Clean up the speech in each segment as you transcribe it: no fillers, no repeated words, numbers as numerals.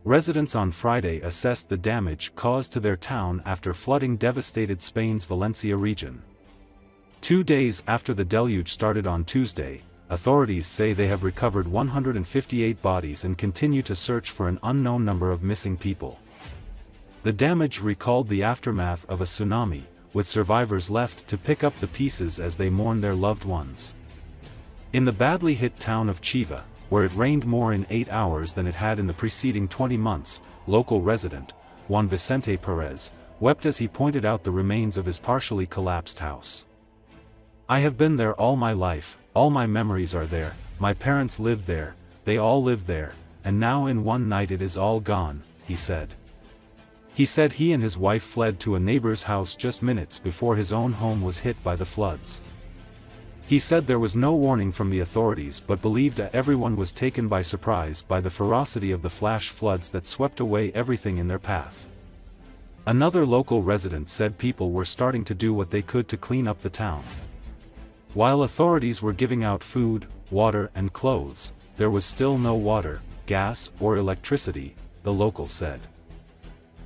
Residents on Friday assessed the damage caused to their town after flooding devastated Spain's Valencia region. 2 days after the deluge started on Tuesday, authorities say they have recovered 158 bodies and continue to search for an unknown number of missing people. The damage recalled the aftermath of a tsunami, with survivors left to pick up the pieces as they mourn their loved ones. In the badly hit town of Chiva, where it rained more in 8 hours than it had in the preceding 20 months, local resident, Juan Vicente Perez, wept as he pointed out the remains of his partially collapsed house. "I have been there all my life, all my memories are there, my parents lived there, they all lived there, and now in one night it is all gone," he said. He said he and his wife fled to a neighbor's house just minutes before his own home was hit by the floods. He said there was no warning from the authorities but believed that everyone was taken by surprise by the ferocity of the flash floods that swept away everything in their path. Another local resident said people were starting to do what they could to clean up the town. While authorities were giving out food, water and clothes, there was still no water, gas or electricity, the local said.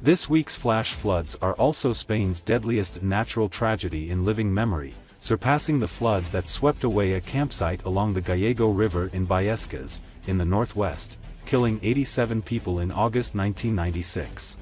This week's flash floods are also Spain's deadliest natural tragedy in living memory, surpassing the flood that swept away a campsite along the Gallego River in Vallecas, in the northwest, killing 87 people in August 1996.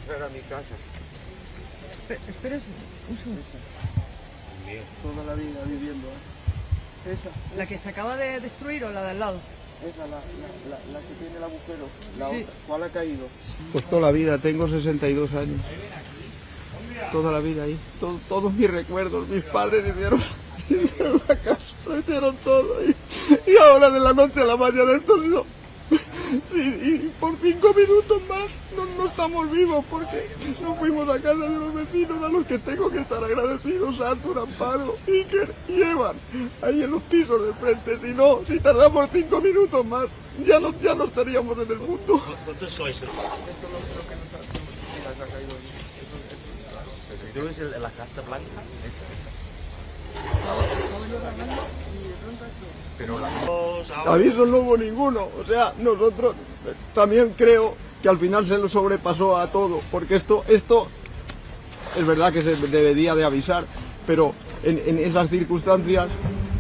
Era mi casa. Espera un segundo. Toda la vida viviendo. Esa. ¿La que se acaba de destruir o la de al lado? Esa, la que tiene el agujero. La Sí. otra. ¿Cuál ha caído? Pues toda la vida, tengo 62 años. Toda la vida ahí. Todos mis recuerdos, mis padres hicieron la casa, lo hicieron todo. Y ahora de la noche a la mañana esto digo. Y por 5 minutos más no estamos vivos porque nos fuimos a casa de los vecinos a los que tengo que estar agradecidos, Artur, Amparo, Iker y Evan, ahí en los pisos de frente. Si tardamos 5 minutos más, ya no estaríamos en el mundo. ¿Cuántos sois? Esto es lo que nos ha caído. ¿Tú ves la casa blanca? Pero Aviso no hubo ninguno, o sea, nosotros también creo que al final se lo sobrepasó a todo, porque esto es verdad que se debería de avisar, pero en esas circunstancias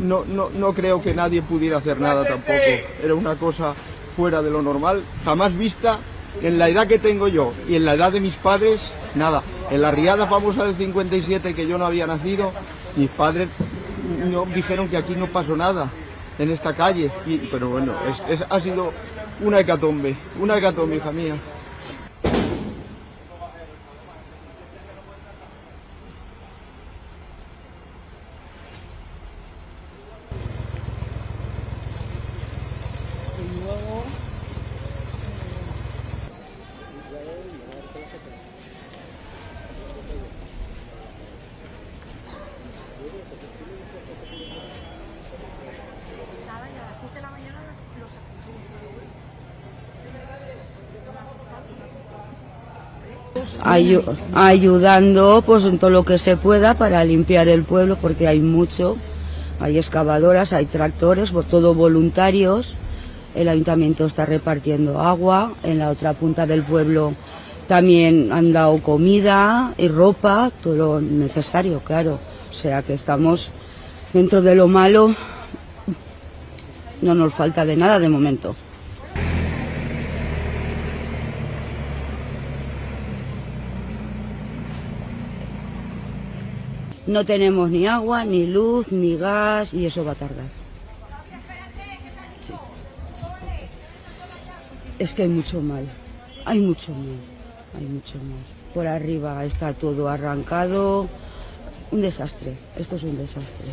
no creo que nadie pudiera hacer nada tampoco. Era una cosa fuera de lo normal, jamás vista en la edad que tengo yo y en la edad de mis padres, nada. En la riada famosa del 57, que yo no había nacido, mis padres no dijeron que aquí no pasó nada en esta calle, pero bueno, ha sido una hecatombe, hija mía. Ayudando pues en todo lo que se pueda para limpiar el pueblo, porque hay mucho, hay excavadoras, hay tractores, por todo voluntarios. El ayuntamiento está repartiendo agua, en la otra punta del pueblo también han dado comida y ropa, todo lo necesario, claro. O sea que estamos dentro de lo malo, no nos falta de nada de momento. No tenemos ni agua, ni luz, ni gas, y eso va a tardar. Sí. Es que hay mucho mal. Por arriba está todo arrancado, Un desastre, esto es un desastre.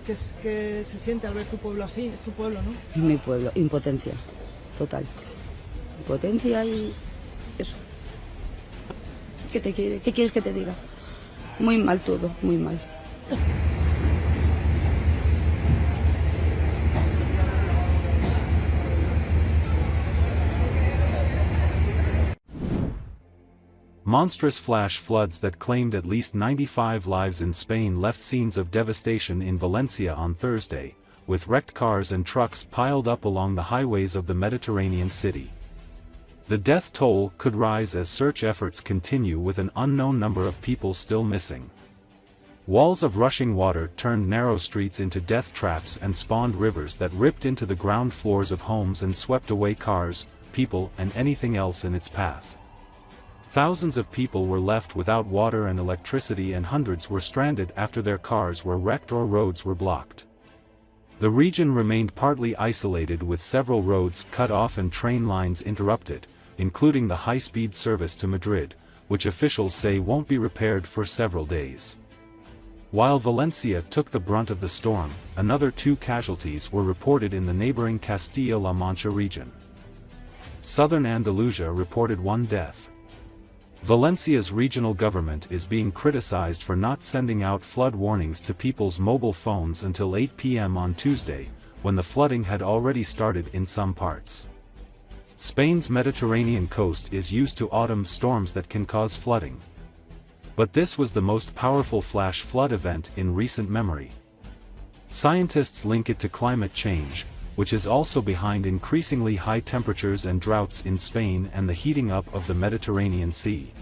¿Qué se siente al ver tu pueblo así? Es tu pueblo, ¿no? En mi pueblo, impotencia, total. Impotencia y eso. ¿Qué quieres que te diga? Muy mal todo, muy mal. Monstrous flash floods that claimed at least 95 lives in Spain left scenes of devastation in Valencia on Thursday, with wrecked cars and trucks piled up along the highways of the Mediterranean city. The death toll could rise as search efforts continue with an unknown number of people still missing. Walls of rushing water turned narrow streets into death traps and spawned rivers that ripped into the ground floors of homes and swept away cars, people and anything else in its path. Thousands of people were left without water and electricity, and hundreds were stranded after their cars were wrecked or roads were blocked. The region remained partly isolated, with several roads cut off and train lines interrupted, including the high-speed service to Madrid, which officials say won't be repaired for several days. While Valencia took the brunt of the storm, another 2 casualties were reported in the neighboring Castilla-La Mancha region. Southern Andalusia reported 1 death. Valencia's regional government is being criticized for not sending out flood warnings to people's mobile phones until 8 p.m. on Tuesday, when the flooding had already started in some parts. Spain's Mediterranean coast is used to autumn storms that can cause flooding. But this was the most powerful flash flood event in recent memory. Scientists link it to climate change, which is also behind increasingly high temperatures and droughts in Spain and the heating up of the Mediterranean Sea.